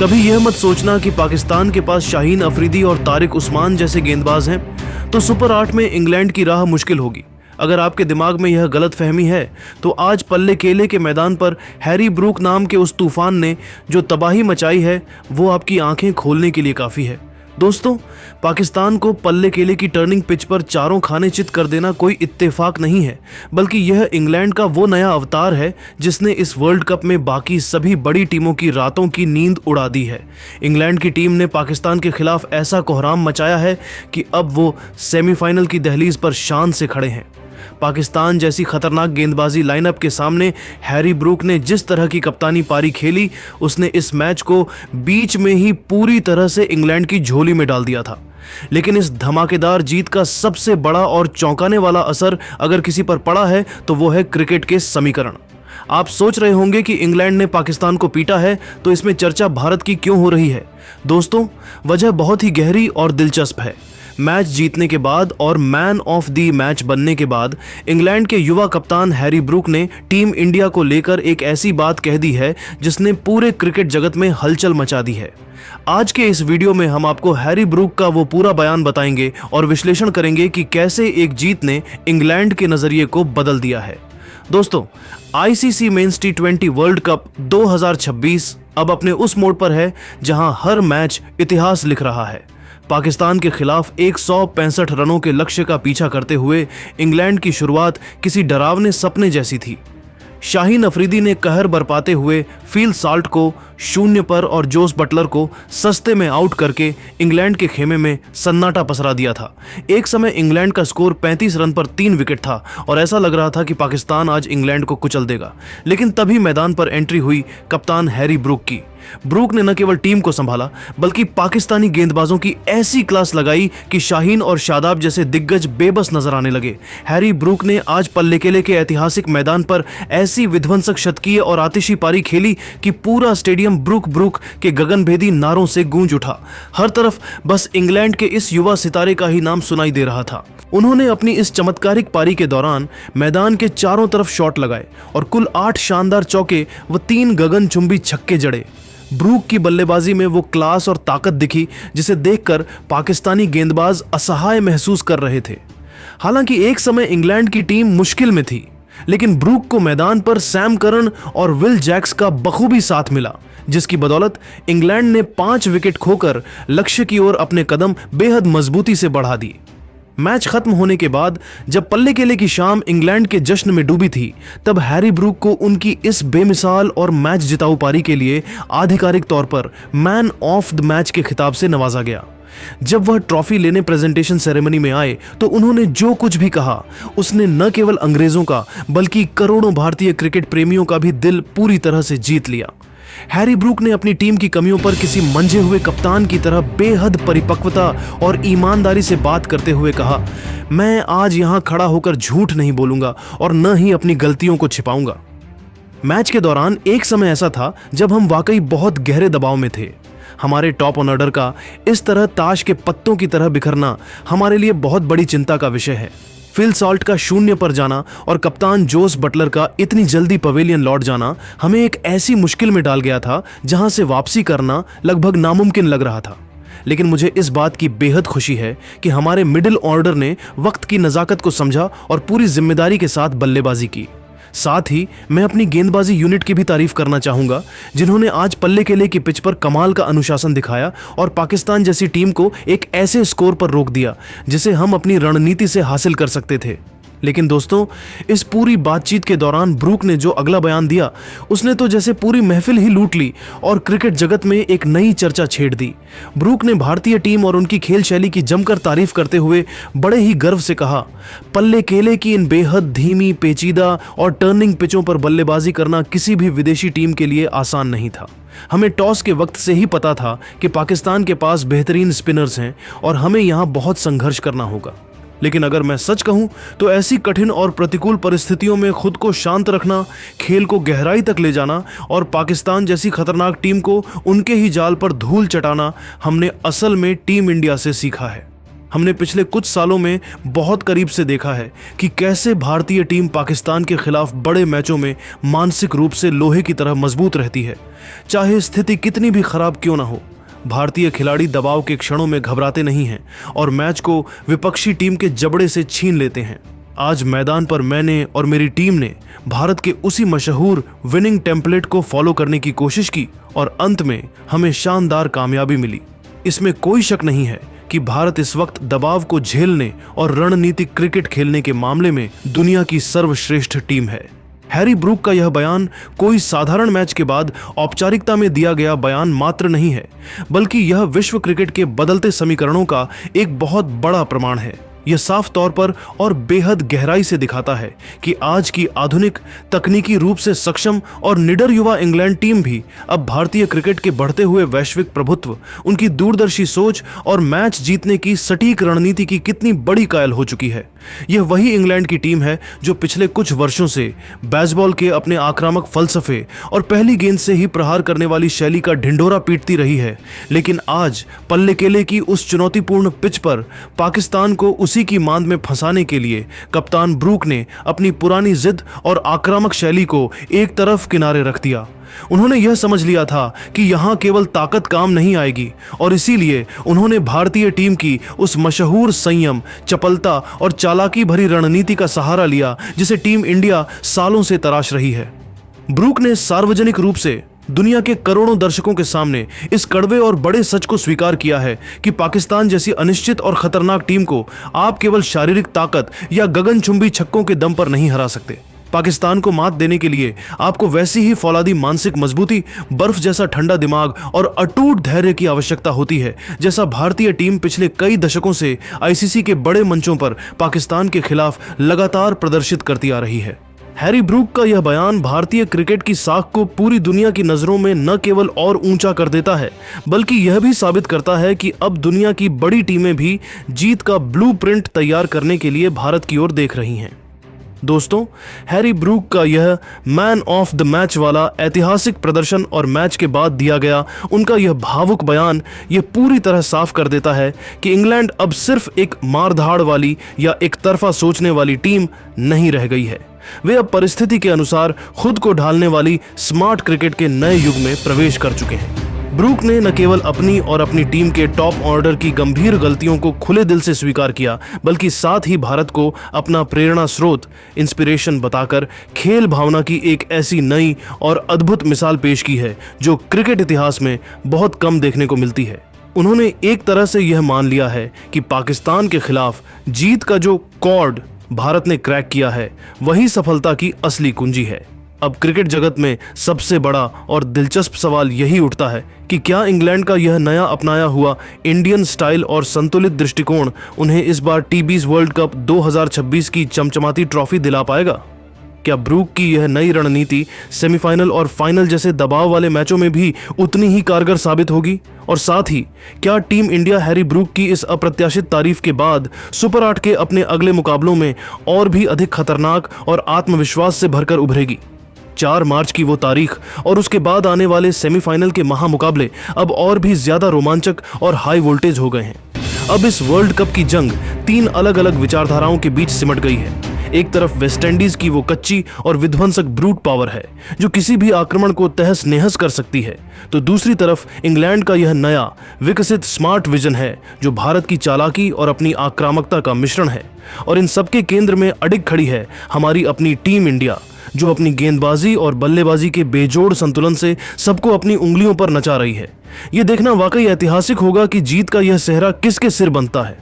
कभी यह मत सोचना कि पाकिस्तान के पास शाहीन अफरीदी और तारिक उस्मान जैसे गेंदबाज हैं तो सुपर 8 में इंग्लैंड की राह मुश्किल होगी। अगर आपके दिमाग में यह गलत फहमी है तो आज पल्ले केले के मैदान पर हैरी ब्रूक नाम के उस तूफान ने जो तबाही मचाई है वो आपकी आंखें खोलने के लिए काफ़ी है। दोस्तों, पाकिस्तान को पल्ले केले की टर्निंग पिच पर चारों खाने चित कर देना कोई इत्तेफाक नहीं है, बल्कि यह इंग्लैंड का वो नया अवतार है जिसने इस वर्ल्ड कप में बाकी सभी बड़ी टीमों की रातों की नींद उड़ा दी है। इंग्लैंड की टीम ने पाकिस्तान के खिलाफ ऐसा कोहराम मचाया है कि अब वो सेमीफाइनल की दहलीज पर शान से खड़े हैं। पाकिस्तान जैसी खतरनाक गेंदबाजी लाइनअप के सामने हैरी ब्रूक ने जिस तरह की कप्तानी पारी खेली, उसने इस मैच को बीच में ही पूरी तरह से इंग्लैंड की झोली में डाल दिया था। लेकिन इस धमाकेदार जीत का सबसे बड़ा और चौंकाने वाला असर अगर किसी पर पड़ा है तो वो है क्रिकेट के समीकरण। आप सोच रहे होंगे कि इंग्लैंड ने पाकिस्तान को पीटा है तो इसमें चर्चा भारत की क्यों हो रही है। दोस्तों, वजह बहुत ही गहरी और दिलचस्प है। मैच जीतने के बाद और मैन ऑफ द मैच बनने के बाद इंग्लैंड के युवा कप्तान हैरी ब्रूक ने टीम इंडिया को लेकर एक ऐसी बात कह दी है जिसने पूरे क्रिकेट जगत में हलचल मचा दी है। आज के इस वीडियो में हम आपको हैरी ब्रूक का वो पूरा बयान बताएंगे और विश्लेषण करेंगे कि कैसे एक जीत ने इंग्लैंड के नजरिए को बदल दिया है। दोस्तों, आईसीसी मेंस टी20 वर्ल्ड कप 2026 अब अपने उस मोड़ पर है जहां हर मैच इतिहास लिख रहा है। पाकिस्तान के खिलाफ 165 रनों के लक्ष्य का पीछा करते हुए इंग्लैंड की शुरुआत किसी डरावने सपने जैसी थी। शाहीन अफरीदी ने कहर बरपाते हुए फील साल्ट को 0 पर और जोस बटलर को सस्ते में आउट करके इंग्लैंड के खेमे में सन्नाटा पसरा दिया था। एक समय इंग्लैंड का स्कोर 35 रन पर 3 विकेट था और ऐसा लग रहा था कि पाकिस्तान आज इंग्लैंड को कुचल देगा। लेकिन तभी मैदान पर एंट्री हुई कप्तान हैरी ब्रूक की। ब्रूक ने न केवल टीम को संभाला बल्कि पाकिस्तानी गेंदबाजों की ऐसी क्लास लगाई कि शाहीन और शादाब जैसे दिग्गज बेबस नजर आने लगे। हैरी ब्रूक ने आज पल्ले केले के ऐतिहासिक मैदान पर ऐसी विध्वंसक शतकीय और आतिशी पारी खेली कि पूरा स्टेडियम ब्रूक ब्रूक के गगनभेदी नारों से गूंज उठा। हर तरफ बस इंग्लैंड के इस युवा सितारे का ही नाम सुनाई दे रहा था। उन्होंने अपनी इस चमत्कारिक पारी के दौरान मैदान के चारों तरफ शॉट लगाए और कुल 8 शानदार चौके व 3 गगनचुंबी छक्के जड़े। ब्रूक की बल्लेबाजी में वो क्लास और ताकत दिखी जिसे देखकर पाकिस्तानी गेंदबाज असहाय महसूस कर रहे थे। हालांकि एक समय इंग्लैंड की टीम मुश्किल में थी, लेकिन ब्रूक को मैदान पर सैम करन और विल जैक्स का बखूबी साथ मिला, जिसकी बदौलत इंग्लैंड ने 5 विकेट खोकर लक्ष्य की ओर अपने कदम बेहद मजबूती से बढ़ा दी। मैच खत्म होने के बाद जब पल्ले केले की शाम इंग्लैंड के जश्न में डूबी थी, तब हैरी ब्रूक को उनकी इस बेमिसाल और मैच जिताऊ पारी के लिए आधिकारिक तौर पर मैन ऑफ द मैच के खिताब से नवाजा गया। जब वह ट्रॉफी लेने प्रेजेंटेशन सेरेमनी में आए तो उन्होंने जो कुछ भी कहा उसने न केवल अंग्रेजों का बल्कि करोड़ों भारतीय क्रिकेट प्रेमियों का भी दिल पूरी तरह से जीत लिया। हैरी ब्रूक ने अपनी टीम की कमियों पर किसी मंझे हुए कप्तान की तरह बेहद परिपक्वता और ईमानदारी से बात करते हुए कहा, मैं आज यहां खड़ा होकर झूठ नहीं बोलूंगा और न ही अपनी गलतियों को छिपाऊंगा। मैच के दौरान एक समय ऐसा था जब हम वाकई बहुत गहरे दबाव में थे। हमारे टॉप ऑर्डर का इस तरह ताश के पत्तों की तरह बिखरना हमारे लिए बहुत बड़ी चिंता का विषय है। फिल साल्ट का 0 पर जाना और कप्तान जोस बटलर का इतनी जल्दी पवेलियन लौट जाना हमें एक ऐसी मुश्किल में डाल गया था जहां से वापसी करना लगभग नामुमकिन लग रहा था। लेकिन मुझे इस बात की बेहद खुशी है कि हमारे मिडिल ऑर्डर ने वक्त की नज़ाकत को समझा और पूरी जिम्मेदारी के साथ बल्लेबाजी की। साथ ही मैं अपनी गेंदबाजी यूनिट की भी तारीफ करना चाहूंगा, जिन्होंने आज पल्ले केले की पिच पर कमाल का अनुशासन दिखाया और पाकिस्तान जैसी टीम को एक ऐसे स्कोर पर रोक दिया जिसे हम अपनी रणनीति से हासिल कर सकते थे। लेकिन दोस्तों, इस पूरी बातचीत के दौरान ब्रूक ने जो अगला बयान दिया उसने तो जैसे पूरी महफिल ही लूट ली और क्रिकेट जगत में एक नई चर्चा छेड़ दी। ब्रूक ने भारतीय टीम और उनकी खेल शैली की जमकर तारीफ करते हुए बड़े ही गर्व से कहा, पल्ले केले की इन बेहद धीमी, पेचीदा और टर्निंग पिचों पर बल्लेबाजी करना किसी भी विदेशी टीम के लिए आसान नहीं था। हमें टॉस के वक्त से ही पता था कि पाकिस्तान के पास बेहतरीन स्पिनर्स हैं और हमें यहाँ बहुत संघर्ष करना होगा। लेकिन अगर मैं सच कहूं तो ऐसी कठिन और प्रतिकूल परिस्थितियों में खुद को शांत रखना, खेल को गहराई तक ले जाना और पाकिस्तान जैसी खतरनाक टीम को उनके ही जाल पर धूल चटाना हमने असल में टीम इंडिया से सीखा है। हमने पिछले कुछ सालों में बहुत करीब से देखा है कि कैसे भारतीय टीम पाकिस्तान के खिलाफ बड़े मैचों में मानसिक रूप से लोहे की तरह मजबूत रहती है। चाहे स्थिति कितनी भी खराब क्यों ना हो, भारतीय खिलाड़ी दबाव के क्षणों में घबराते नहीं हैं और मैच को विपक्षी टीम के जबड़े से छीन लेते हैं। आज मैदान पर मैंने और मेरी टीम ने भारत के उसी मशहूर विनिंग टेम्पलेट को फॉलो करने की कोशिश की और अंत में हमें शानदार कामयाबी मिली। इसमें कोई शक नहीं है कि भारत इस वक्त दबाव को झेलने और रणनीतिक क्रिकेट खेलने के मामले में दुनिया की सर्वश्रेष्ठ टीम है। हैरी ब्रूक का यह बयान कोई साधारण मैच के बाद औपचारिकता में दिया गया बयान मात्र नहीं है, बल्कि यह विश्व क्रिकेट के बदलते समीकरणों का एक बहुत बड़ा प्रमाण है। यह साफ तौर पर और बेहद गहराई से दिखाता है कि आज की आधुनिक तकनीकी रूप से सक्षम और निडर युवा इंग्लैंड टीम भी अब भारतीय क्रिकेट के बढ़ते हुए वैश्विक प्रभुत्व, उनकी दूरदर्शी सोच और मैच जीतने की सटीक रणनीति की कितनी बड़ी कायल हो चुकी है। यह वही इंग्लैंड की टीम है जो पिछले कुछ वर्षों से बेसबॉल के अपने आक्रामक फलसफे और पहली गेंद से ही प्रहार करने वाली शैली का ढिंढोरा पीटती रही है, लेकिन आज पल्ले केले की उस चुनौतीपूर्ण पिच पर पाकिस्तान को उसी की मांद में फंसाने के लिए कप्तान ब्रूक ने अपनी पुरानी जिद और आक्रामक शैली को एक तरफ किनारे रख दिया। उन्होंने यह समझ लिया था कि यहां केवल ताकत काम नहीं आएगी और इसीलिए उन्होंने भारतीय टीम की उस मशहूर संयम, चपलता और चालाकी भरी रणनीति का सहारा लिया जिसे टीम इंडिया सालों से तराश रही है। ब्रूक ने सार्वजनिक रूप से दुनिया के करोड़ों दर्शकों के सामने इस कड़वे और बड़े सच को स्वीकार किया है कि पाकिस्तान जैसी अनिश्चित और खतरनाक टीम को आप केवल शारीरिक ताकत या गगनचुंबी छक्कों के दम पर नहीं हरा सकते। पाकिस्तान को मात देने के लिए आपको वैसी ही फौलादी मानसिक मजबूती, बर्फ जैसा ठंडा दिमाग और अटूट धैर्य की आवश्यकता होती है, जैसा भारतीय टीम पिछले कई दशकों से आईसीसी के बड़े मंचों पर पाकिस्तान के खिलाफ लगातार प्रदर्शित करती आ रही है। हैरी ब्रूक का यह बयान भारतीय क्रिकेट की साख को पूरी दुनिया की नजरों में न केवल और ऊंचा कर देता है, बल्कि यह भी साबित करता है कि अब दुनिया की बड़ी टीमें भी जीत का ब्लूप्रिंट तैयार करने के लिए भारत की ओर देख रही हैं। दोस्तों, हैरी ब्रूक का यह मैन ऑफ द मैच वाला ऐतिहासिक प्रदर्शन और मैच के बाद दिया गया उनका यह भावुक बयान यह पूरी तरह साफ कर देता है कि इंग्लैंड अब सिर्फ एक मारधाड़ वाली या एक तरफा सोचने वाली टीम नहीं रह गई है। वे अब परिस्थिति के अनुसार खुद को ढालने वाली स्मार्ट क्रिकेट के नए युग में प्रवेश कर चुके हैं। ब्रूक ने न केवल अपनी और अपनी टीम के टॉप ऑर्डर की गंभीर गलतियों को खुले दिल से स्वीकार किया, बल्कि साथ ही भारत को अपना प्रेरणा स्रोत, इंस्पिरेशन बताकर खेल भावना की एक ऐसी नई और अद्भुत मिसाल पेश की है जो क्रिकेट इतिहास में बहुत कम देखने को मिलती है। उन्होंने एक तरह से यह मान लिया है कि पाकिस्तान के खिलाफ जीत का जो कॉर्ड भारत ने क्रैक किया है, वही सफलता की असली कुंजी है। अब क्रिकेट जगत में सबसे बड़ा और दिलचस्प सवाल यही उठता है कि क्या इंग्लैंड का यह नया अपनाया हुआ इंडियन स्टाइल और संतुलित दृष्टिकोण उन्हें इस बार टी20 वर्ल्ड कप 2026 की चमचमाती ट्रॉफी दिला पाएगा? क्या ब्रूक की यह नई रणनीति सेमीफाइनल और फाइनल जैसे दबाव वाले मैचों में भी उतनी ही कारगर साबित होगी? और साथ ही क्या टीम इंडिया हैरी ब्रूक की इस अप्रत्याशित तारीफ के बाद सुपर 8 के अपने अगले मुकाबलों में और भी अधिक खतरनाक और आत्मविश्वास से भरकर उभरेगी? 4 मार्च की वो तारीख और उसके बाद आने वाले सेमीफाइनल के महामुकाबले अब और भी ज्यादा रोमांचक और हाई वोल्टेज हो गए हैं। अब इस वर्ल्ड कप की जंग 3 अलग अलग विचारधाराओं के बीच सिमट गई है। एक तरफ वेस्टइंडीज की वो कच्ची और विध्वंसक ब्रूट पावर है जो किसी भी आक्रमण को तहस नहस कर सकती है, तो दूसरी तरफ इंग्लैंड का यह नया विकसित स्मार्ट विजन है जो भारत की चालाकी और अपनी आक्रामकता का मिश्रण है। और इन सबके केंद्र में अडिग खड़ी है हमारी अपनी टीम इंडिया, जो अपनी गेंदबाजी और बल्लेबाजी के बेजोड़ संतुलन से सबको अपनी उंगलियों पर नचा रही है। ये देखना वाकई ऐतिहासिक होगा कि जीत का यह सेहरा किसके सिर बनता है।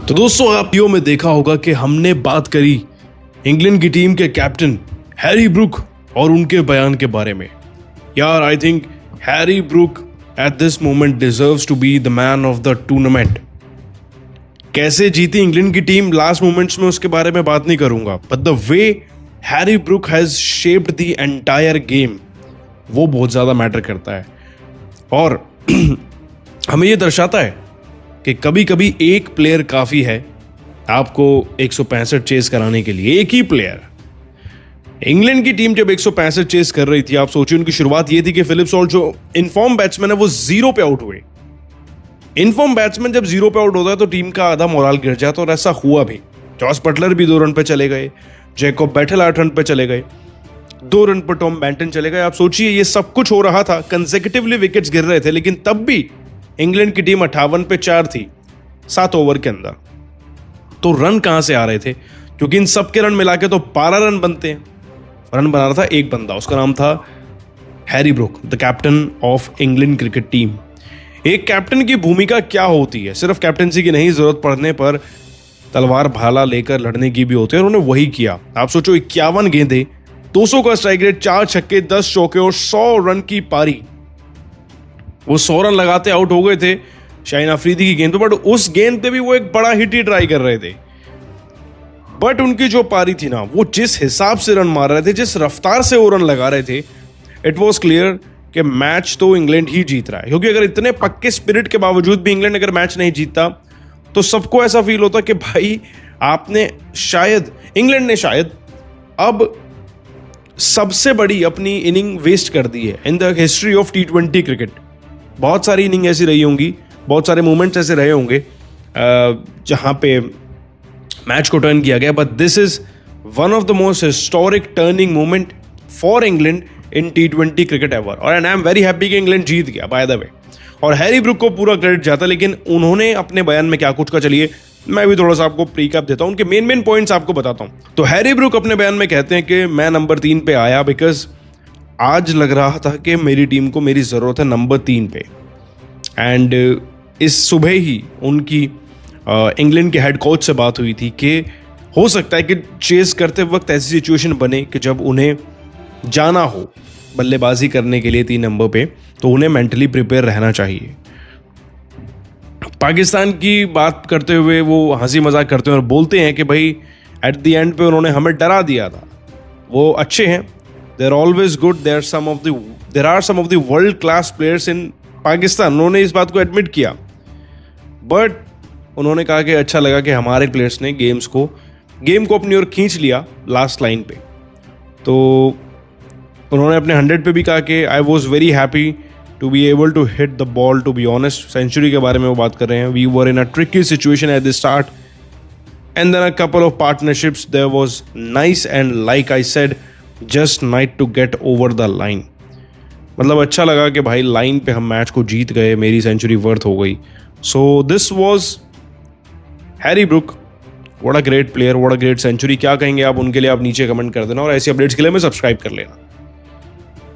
तो दोस्तों, आप वीडियो में देखा होगा कि हमने बात करी इंग्लैंड की टीम के कैप्टन हैरी ब्रूक और उनके बयान के बारे में। यार, I think Harry Brook at this moment deserves to be the man of the tournament. कैसे जीती इंग्लैंड की टीम लास्ट मोमेंट्स में, उसके बारे में बात नहीं करूंगा, but the way Harry Brook has shaped the entire game, वो बहुत ज्यादा मैटर करता है। और हमें ये दर्शाता है कि कभी कभी एक प्लेयर काफी है आपको 165 चेस कराने के लिए। एक ही प्लेयर। इंग्लैंड की टीम जब 165 चेस कर रही थी, आप सोचिए उनकी शुरुआत ये थी कि फिलिप सॉल्ट जो इनफॉर्म बैट्समैन है वो 0 पे आउट हुए। इनफॉर्म बैट्समैन जब 0 पे आउट होता है तो टीम का आधा मोराल गिर जाता है, और ऐसा हुआ भी। जॉस बटलर भी 2 रन पे चले गए, जैकब बैटल 8 रन पे चले गए, 2 रन पर टॉम बैंटन चले गए। आप सोचिए ये सब कुछ हो रहा था, कंसेक्यूटिवली विकेट्स गिर रहे थे, लेकिन तब भी इंग्लैंड की टीम 58 पे 4 थी 7 ओवर के अंदर। तो रन कहां से आ रहे थे? क्योंकि इन सब के रन मिला के तो 12 रन बनते हैं। रन बना रहा था एक बंदा, उसका नाम था Harry Brook, the captain of England cricket team. एक कैप्टन की भूमिका क्या होती है? सिर्फ कैप्टनसी की नहीं, जरूरत पड़ने पर तलवार भाला लेकर लड़ने की भी होती है, और उन्होंने वही किया। आप सोचो 51 गेंदें, 200 का स्ट्राइक रेट, 4 छक्के, 10 चौके और 100 रन की पारी। वो 100 रन लगाते आउट हो गए थे शाहीन अफरीदी की गेंद पे, बट उस गेंद पे भी वो एक बड़ा हिट ही ट्राई कर रहे थे। बट उनकी जो पारी थी ना, वो जिस हिसाब से रन मार रहे थे, जिस रफ्तार से वो रन लगा रहे थे, इट वॉज क्लियर कि मैच तो इंग्लैंड ही जीत रहा है। क्योंकि अगर इतने पक्के स्पिरिट के बावजूद भी इंग्लैंड अगर मैच नहीं जीतता तो सबको ऐसा फील होता कि भाई इंग्लैंड ने शायद अब सबसे बड़ी अपनी इनिंग वेस्ट कर दी है in the history of T20 cricket. बहुत सारी इनिंग ऐसी रही होंगी, बहुत सारे मोमेंट्स ऐसे रहे होंगे जहां पे मैच को टर्न किया गया, but this is one of the most historic turning moment for England in T20 cricket ever. और आई एम वेरी हैप्पी कि इंग्लैंड जीत गया बाय द वे, और हैरी ब्रूक को पूरा क्रेडिट जाता। लेकिन उन्होंने अपने बयान में क्या कुछ का, चलिए मैं भी थोड़ा सा आपको प्रीकैप देता हूं, उनके मेन पॉइंट्स आपको बताता हूं। तो हैरी ब्रूक अपने बयान में कहते हैं कि मैं नंबर 3 पे आया बिकॉज आज लग रहा था कि मेरी टीम को मेरी ज़रूरत है नंबर 3 पे। एंड इस सुबह ही उनकी इंग्लैंड के हेड कोच से बात हुई थी कि हो सकता है कि चेस करते वक्त ऐसी सिचुएशन बने कि जब उन्हें जाना हो बल्लेबाजी करने के लिए 3 नंबर पे, तो उन्हें मेंटली प्रिपेयर रहना चाहिए। पाकिस्तान की बात करते हुए वो हंसी मजाक करते हैं और बोलते हैं कि भाई एट द एंड पे उन्होंने हमें डरा दिया था। वो अच्छे हैं, they are always good, there are some of the world class players in Pakistan. उन्होंने इस बात को एडमिट किया, बट उन्होंने कहा कि अच्छा लगा कि हमारे प्लेयर्स ने गेम को अपनी ओर खींच लिया लास्ट लाइन पे। तो उन्होंने अपने 100 पे भी कहा कि I was very happy to be able to hit the ball, to be honest. Century के बारे में वो बात कर रहे हैं। We were in a tricky situation at the start and then a couple of partnerships there was nice and like I said just nice to get over the line. मतलब अच्छा लगा कि भाई लाइन पे हम मैच को जीत गए, मेरी सेंचुरी वर्थ हो गई। So this was Harry Brook, what a great player, what a great century. क्या कहेंगे आप उनके लिए? आप नीचे कमेंट कर देना, और ऐसी अपडेट्स के लिए हमें सब्सक्राइब कर लेना।